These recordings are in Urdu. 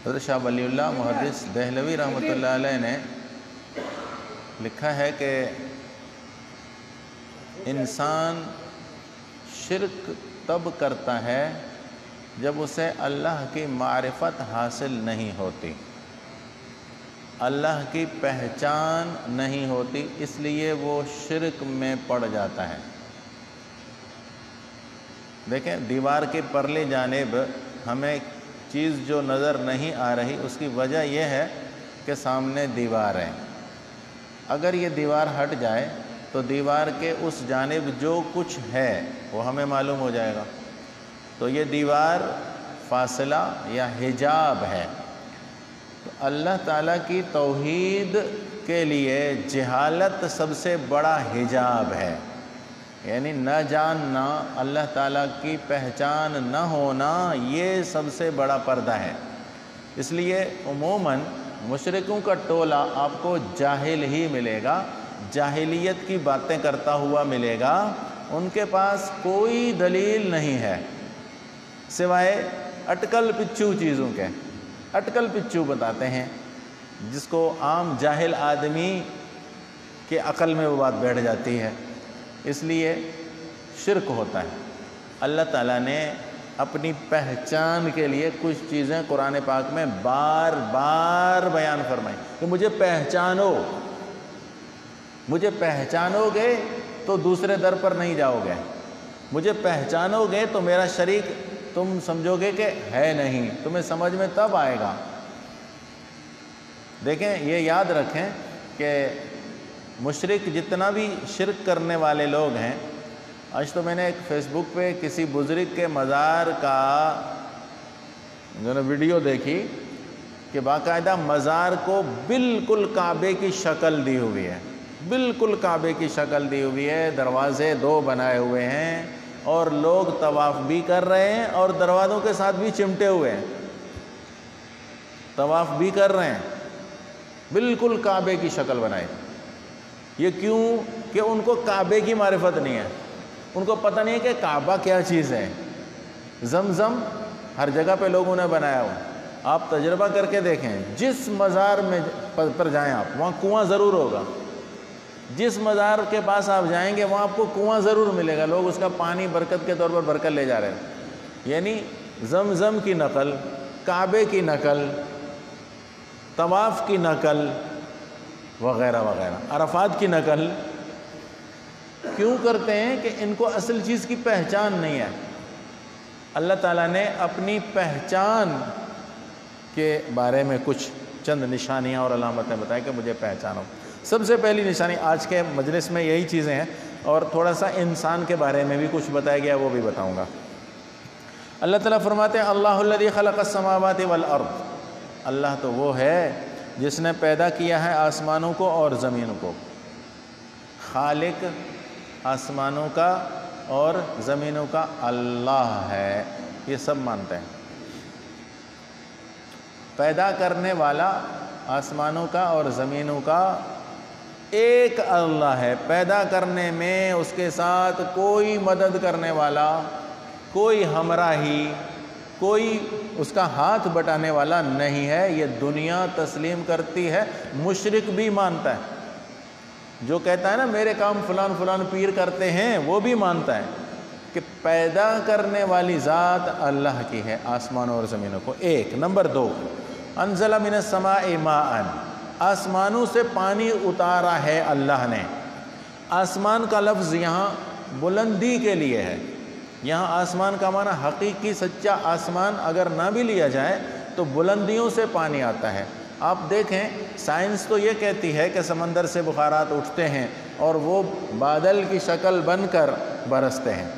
حضرت شاہ ولی اللہ محدث دہلوی رحمۃ اللہ علیہ نے لکھا ہے کہ انسان شرک تب کرتا ہے جب اسے اللہ کی معرفت حاصل نہیں ہوتی، اللہ کی پہچان نہیں ہوتی، اس لیے وہ شرک میں پڑ جاتا ہے۔ دیکھیں، دیوار کے پرلی جانب ہمیں چیز جو نظر نہیں آ رہی، اس کی وجہ یہ ہے کہ سامنے دیوار ہے۔ اگر یہ دیوار ہٹ جائے تو دیوار کے اس جانب جو کچھ ہے وہ ہمیں معلوم ہو جائے گا۔ تو یہ دیوار فاصلہ یا حجاب ہے۔ تو اللہ تعالیٰ کی توحید کے لیے جہالت سب سے بڑا حجاب ہے، یعنی نہ جاننا، اللہ تعالیٰ کی پہچان نہ ہونا، یہ سب سے بڑا پردہ ہے۔ اس لیے عموماً مشرکوں کا ٹولہ آپ کو جاہل ہی ملے گا، جاہلیت کی باتیں کرتا ہوا ملے گا، ان کے پاس کوئی دلیل نہیں ہے سوائے اٹکل پچو چیزوں کے۔ اٹکل پچو بتاتے ہیں جس کو عام جاہل آدمی کے عقل میں وہ بات بیٹھ جاتی ہے، اس لیے شرک ہوتا ہے۔ اللہ تعالیٰ نے اپنی پہچان کے لیے کچھ چیزیں قرآن پاک میں بار بار بیان فرمائی کہ مجھے پہچانو، مجھے پہچانو گے تو دوسرے در پر نہیں جاؤ گے، مجھے پہچانو گے تو میرا شریک تم سمجھو گے کہ ہے نہیں، تمہیں سمجھ میں تب آئے گا۔ دیکھیں، یہ یاد رکھیں کہ مشرک جتنا بھی شرک کرنے والے لوگ ہیں، آج تو میں نے ایک فیس بک پہ کسی بزرگ کے مزار کا ویڈیو دیکھی کہ باقاعدہ مزار کو بالکل کعبے کی شکل دی ہوئی ہے، بالکل کعبے کی شکل دی ہوئی ہے، دروازے 2 بنائے ہوئے ہیں اور لوگ طواف بھی کر رہے ہیں اور دروازوں کے ساتھ بھی چمٹے ہوئے ہیں، طواف بھی کر رہے ہیں، بالکل کعبے کی شکل بنائی۔ یہ کیوں؟ کہ ان کو کعبے کی معرفت نہیں ہے، ان کو پتہ نہیں ہے کہ کعبہ کیا چیز ہے۔ زمزم ہر جگہ پہ لوگوں نے بنایا ہوا، آپ تجربہ کر کے دیکھیں، جس مزار میں پر جائیں آپ، وہاں کنواں ضرور ہوگا، جس مزار کے پاس آپ جائیں گے وہاں آپ کو کنواں ضرور ملے گا، لوگ اس کا پانی برکت کے طور پر بھر کر لے جا رہے ہیں۔ یعنی زمزم کی نقل، کعبے کی نقل، طواف کی نقل وغیرہ وغیرہ، عرفات کی نقل کیوں کرتے ہیں؟ کہ ان کو اصل چیز کی پہچان نہیں ہے۔ اللہ تعالیٰ نے اپنی پہچان کے بارے میں کچھ چند نشانیاں اور علامتیں بتائیں کہ مجھے پہچانو۔ سب سے پہلی نشانی آج کے مجلس میں یہی چیزیں ہیں، اور تھوڑا سا انسان کے بارے میں بھی کچھ بتایا گیا، وہ بھی بتاؤں گا۔ اللہ تعالیٰ فرماتے ہیں اللہ الذی خلق السماوات والارض، اللہ تو وہ ہے جس نے پیدا کیا ہے آسمانوں کو اور زمینوں کو۔ خالق آسمانوں کا اور زمینوں کا اللہ ہے، یہ سب مانتے ہیں۔ پیدا کرنے والا آسمانوں کا اور زمینوں کا ایک اللہ ہے، پیدا کرنے میں اس کے ساتھ کوئی مدد کرنے والا، کوئی ہمراہی، کوئی اس کا ہاتھ بٹانے والا نہیں ہے۔ یہ دنیا تسلیم کرتی ہے، مشرک بھی مانتا ہے، جو کہتا ہے نا میرے کام فلان فلان پیر کرتے ہیں، وہ بھی مانتا ہے کہ پیدا کرنے والی ذات اللہ کی ہے، آسمانوں اور زمینوں کو۔ ایک نمبر 2، انزل من السماء ماء، آسمانوں سے پانی اتارا ہے اللہ نے۔ آسمان کا لفظ یہاں بلندی کے لیے ہے، یہاں آسمان کا معنی حقیقی سچا آسمان اگر نہ بھی لیا جائے تو بلندیوں سے پانی آتا ہے۔ آپ دیکھیں، سائنس تو یہ کہتی ہے کہ سمندر سے بخارات اٹھتے ہیں اور وہ بادل کی شکل بن کر برستے ہیں،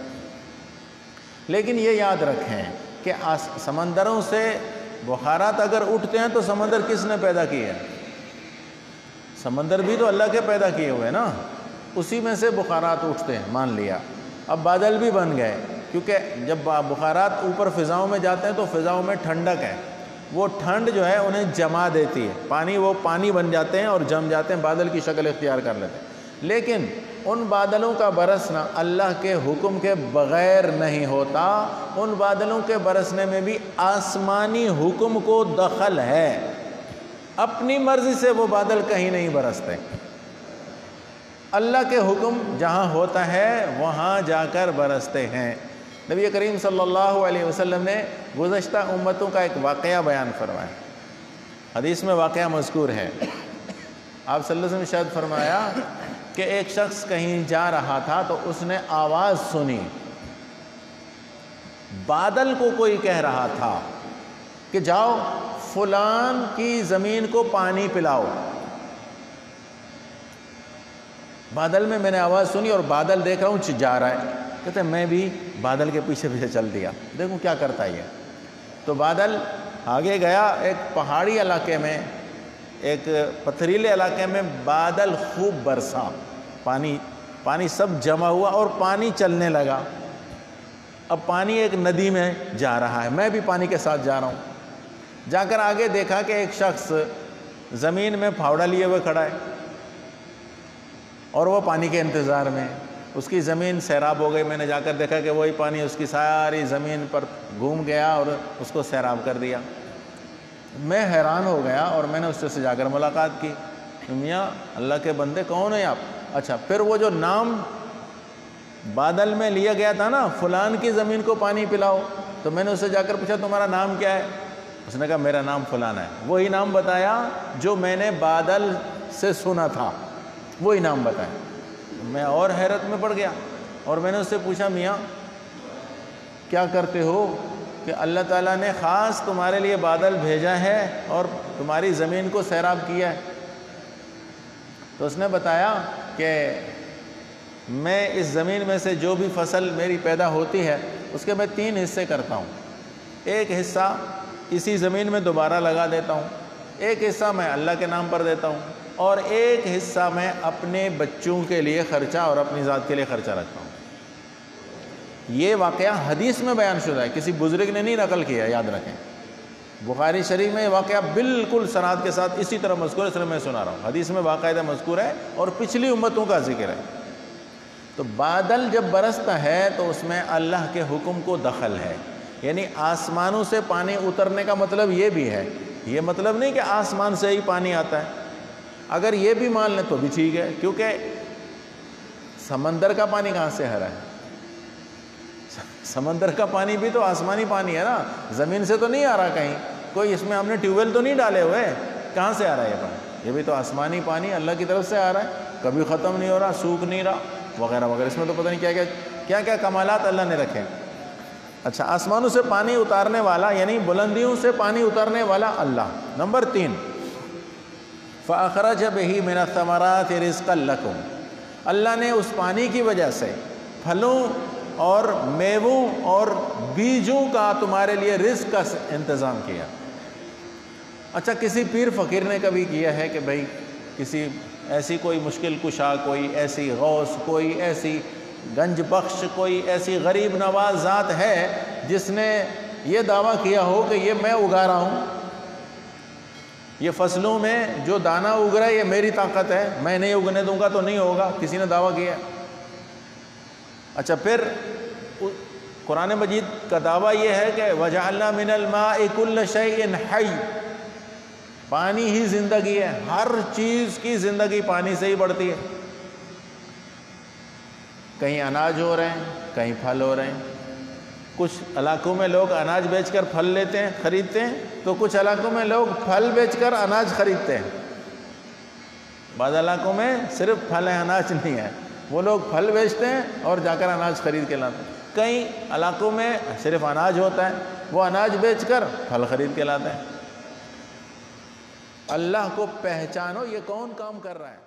لیکن یہ یاد رکھیں کہ سمندروں سے بخارات اگر اٹھتے ہیں تو سمندر کس نے پیدا کیے ہیں؟ سمندر بھی تو اللہ کے پیدا کیے ہوئے نا، اسی میں سے بخارات اٹھتے ہیں، مان لیا۔ اب بادل بھی بن گئے، کیونکہ جب بخارات اوپر فضاؤں میں جاتے ہیں تو فضاؤں میں ٹھنڈک ہے، وہ ٹھنڈ جو ہے انہیں جما دیتی ہے، وہ پانی بن جاتے ہیں اور جم جاتے ہیں، بادل کی شکل اختیار کر لیتے ہیں۔ لیکن ان بادلوں کا برسنا اللہ کے حکم کے بغیر نہیں ہوتا، ان بادلوں کے برسنے میں بھی آسمانی حکم کو دخل ہے، اپنی مرضی سے وہ بادل کہیں نہیں برستے، اللہ کے حکم جہاں ہوتا ہے وہاں جا کر برستے ہیں۔ نبی کریم صلی اللہ علیہ وسلم نے گزشتہ امتوں کا ایک واقعہ بیان فرمایا، حدیث میں واقعہ مذکور ہے۔ آپ صلی اللہ علیہ وسلم نے شاید فرمایا کہ ایک شخص کہیں جا رہا تھا تو اس نے آواز سنی، بادل کو کوئی کہہ رہا تھا کہ جاؤ فلان کی زمین کو پانی پلاؤ۔ بادل میں نے آواز سنی اور بادل دیکھ رہا ہوں جا رہا ہے، کہتے ہیں میں بھی بادل کے پیچھے پیچھے چل دیا، دیکھوں کیا کرتا ہے یہ۔ تو بادل آگے گیا، ایک پہاڑی علاقے میں، ایک پتھریلے علاقے میں بادل خوب برسا، پانی سب جمع ہوا اور پانی چلنے لگا۔ اب پانی ایک ندی میں جا رہا ہے، میں بھی پانی کے ساتھ جا رہا ہوں۔ جا کر آگے دیکھا کہ ایک شخص زمین میں پھاوڑا لیے ہوئے کھڑا ہے اور وہ پانی کے انتظار میں، اس کی زمین سیراب ہو گئی۔ میں نے جا کر دیکھا کہ وہی پانی اس کی ساری زمین پر گھوم گیا اور اس کو سیراب کر دیا۔ میں حیران ہو گیا اور میں نے اس سے جا کر ملاقات کی، میاں اللہ کے بندے کون ہیں آپ؟ اچھا، پھر وہ جو نام بادل میں لیا گیا تھا نا، فلان کی زمین کو پانی پلاؤ، تو میں نے اس سے جا کر پوچھا تمہارا نام کیا ہے؟ اس نے کہا میرا نام فلان ہے۔ وہی نام بتایا جو میں نے بادل سے سنا تھا، وہی نام بتایا۔ میں اور حیرت میں پڑ گیا اور میں نے اس سے پوچھا میاں کیا کرتے ہو کہ اللہ تعالیٰ نے خاص تمہارے لیے بادل بھیجا ہے اور تمہاری زمین کو سیراب کیا ہے؟ تو اس نے بتایا کہ میں اس زمین میں سے جو بھی فصل میری پیدا ہوتی ہے اس کے میں 3 حصے کرتا ہوں، ایک حصہ اسی زمین میں دوبارہ لگا دیتا ہوں، ایک حصہ میں اللہ کے نام پر دیتا ہوں، اور ایک حصہ میں اپنے بچوں کے لیے خرچہ اور اپنی ذات کے لیے خرچہ رکھتا ہوں۔ یہ واقعہ حدیث میں بیان شدہ ہے، کسی بزرگ نے نہیں نقل کیا، یاد رکھیں۔ بخاری شریف میں یہ واقعہ بالکل سند کے ساتھ اسی طرح مذکور ہے، اس لیے میں سنا رہا ہوں۔ حدیث میں باقاعدہ مذکور ہے اور پچھلی امتوں کا ذکر ہے۔ تو بادل جب برستا ہے تو اس میں اللہ کے حکم کو دخل ہے، یعنی آسمانوں سے پانی اترنے کا مطلب یہ بھی ہے، یہ مطلب نہیں کہ آسمان سے ہی پانی آتا ہے۔ اگر یہ بھی مان لیں تو بھی ٹھیک ہے، کیونکہ سمندر کا پانی کہاں سے آ رہا ہے؟ سمندر کا پانی بھی تو آسمانی پانی ہے نا، زمین سے تو نہیں آ رہا کہیں، کوئی اس میں ہم نے ٹیوب ویل تو نہیں ڈالے ہوئے، کہاں سے آ رہا ہے یہ پانی؟ یہ بھی تو آسمانی پانی اللہ کی طرف سے آ رہا ہے، کبھی ختم نہیں ہو رہا، سوکھ نہیں رہا وغیرہ وغیرہ۔ اس میں تو پتہ نہیں کیا کیا کمالات اللہ نے رکھے۔ اچھا، آسمانوں سے پانی اتارنے والا یعنی بلندیوں سے پانی اتارنے والا اللہ۔ نمبر 3، فَأَخْرَجَ بِهِ مِنَ الثَّمَرَاتِ رِزْقًا لَكُمْ، اللہ نے اس پانی کی وجہ سے پھلوں اور میووں اور بیجوں کا تمہارے لیے رزق کا انتظام کیا۔ اچھا، کسی پیر فقیر نے کبھی کیا ہے کہ بھئی کسی ایسی کوئی مشکل کشا، کوئی ایسی غوث، کوئی ایسی گنج بخش، کوئی ایسی غریب نواز ذات ہے جس نے یہ دعویٰ کیا ہو کہ یہ میں اگا رہا ہوں، یہ فصلوں میں جو دانہ اگ رہا ہے یہ میری طاقت ہے، میں نہیں اگنے دوں گا تو نہیں ہوگا؟ کسی نے دعویٰ کیا؟ اچھا، پھر قرآن مجید کا دعویٰ یہ ہے کہ وَجَعَلْنَا مِنَ الْمَاءِ كُلَّ شَيْءٍ حَيٍّ، پانی ہی زندگی ہے، ہر چیز کی زندگی پانی سے ہی بڑھتی ہے۔ کہیں اناج ہو رہے ہیں، کہیں پھل ہو رہے ہیں، کچھ علاقوں میں لوگ اناج بیچ کر پھل لیتے ہیں، خریدتے ہیں، تو کچھ علاقوں میں لوگ پھل بیچ کر اناج خریدتے ہیں۔ بعض علاقوں میں صرف پھل ہے، اناج نہیں ہے، وہ لوگ پھل بیچتے ہیں اور جا کر اناج خرید کے لاتے ہیں۔ کئی علاقوں میں صرف اناج ہوتا ہے، وہ اناج بیچ کر پھل خرید کے لاتے ہیں۔ اللہ کو پہچانو، یہ کون کام کر رہا ہے؟